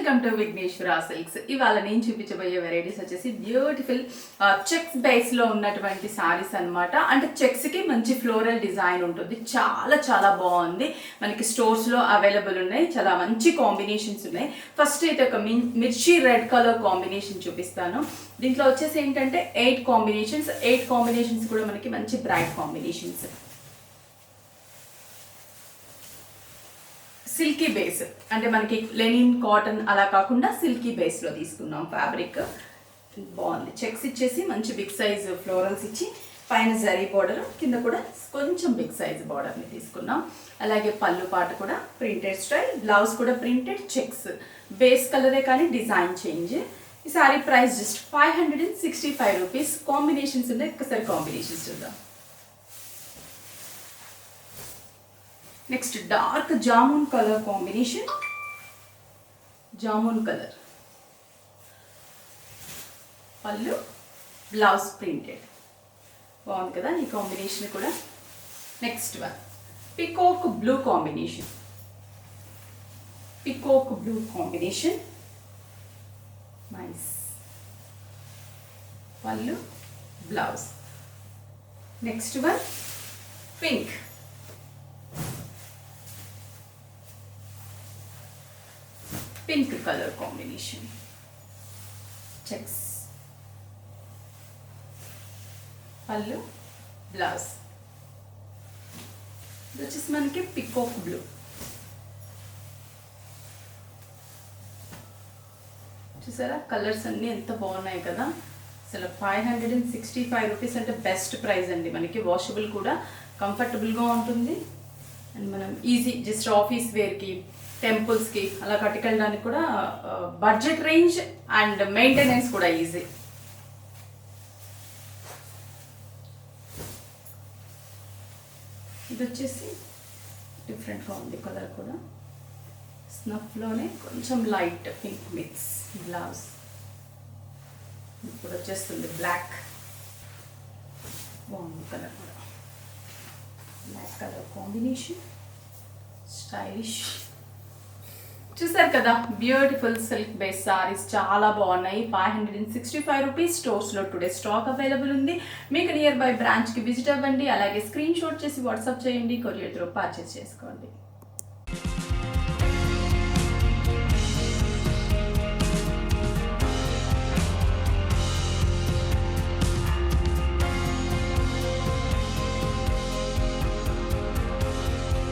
Welcome to Vighneshwara silks. ఇవాళ నేను చూపించబోయే వెరైటీస్ వచ్చేసి బ్యూటిఫుల్ చెక్స్ బేస్ లో ఉన్నటువంటి సారీస్ అన్నమాట. అంటే చెక్స్ కి మంచి ఫ్లోరల్ డిజైన్ ఉంటుంది. చాలా చాలా బాగుంది. మనకి స్టోర్స్ లో అవైలబుల్ ఉన్నాయి. చాలా మంచి కాంబినేషన్స్ ఉన్నాయి. ఫస్ట్ అయితే ఒక మిర్చి రెడ్ కలర్ కాంబినేషన్ చూపిస్తాను. దీంట్లో వచ్చేసి ఏంటంటే 8 కాంబినేషన్స్ కూడా మనకి మంచి బ్రైట్ కాంబినేషన్స్. సిల్కీ బేస్ అంటే మనకి లెనిన్ కాటన్ అలా కాకుండా సిల్కీ బేస్లో తీసుకున్నాం. ఫ్యాబ్రిక్ బాగుంది. చెక్స్ ఇచ్చేసి మంచి బిగ్ సైజ్ ఫ్లోరల్స్ ఇచ్చి పైన జరీ బార్డర్, కింద కూడా కొంచెం బిగ్ సైజ్ బార్డర్ని తీసుకున్నాం. అలాగే పళ్ళు పాట కూడా ప్రింటెడ్ స్టైల్, బ్లౌజ్ కూడా ప్రింటెడ్ చెక్స్. బేస్ కలరే కానీ డిజైన్ చేంజ్. ఈ sari price just 565 rupees. Combinations ఉన్నాయి, ఒక్కసారి కాంబినేషన్స్ చూద్దాం. Next dark jamun colour combination, jamun colour పళ్ళు, బ్లౌజ్ ప్రింటెడ్. బాగుంది కదా ఈ కాంబినేషన్ కూడా. Next one peacock blue combination, nice. పళ్ళు, blouse. Next one pink colour combination, checks. పళ్ళు, బ్లౌజ్. ఇది వచ్చేసి మనకి పికాక్ బ్లూ. చూసారా కలర్స్ అన్నీ ఎంత బాగున్నాయి కదా. అసలు 565 రూపీస్ అంటే బెస్ట్ ప్రైస్ అండి. మనకి వాషబుల్ కూడా, కంఫర్టబుల్గా ఉంటుంది. అండ్ మనం ఈజీ జస్ట్ ఆఫీస్ వేర్కి, టెంపుల్స్కి అలా కట్టుకెళ్ళడానికి కూడా బడ్జెట్ రేంజ్ అండ్ మెయింటెనెన్స్ కూడా ఈజీ. ఇది వచ్చేసి డిఫరెంట్గా ఉంది కలర్ కూడా. స్నఫ్లోనే కొంచెం లైట్ పింక్ మిక్స్. బ్లౌజ్ ఇప్పుడు వచ్చేస్తుంది బ్లాక్. బాగుంది కలర్ కూడా. Black colour combination, stylish. చూసారు కదా బ్యూటిఫుల్ సిల్క్ బేస్ సారీస్ చాలా బాగున్నాయి. 565 రూపీస్. స్టోర్స్లో టుడే స్టాక్ అవైలబుల్ ఉంది. మీకు నియర్ బై బ్రాంచ్కి విజిట్ అవ్వండి. అలాగే స్క్రీన్ షాట్ చేసి వాట్సాప్ చేయండి. కొరియర్ త్రూ పర్చేస్ చేసుకోండి.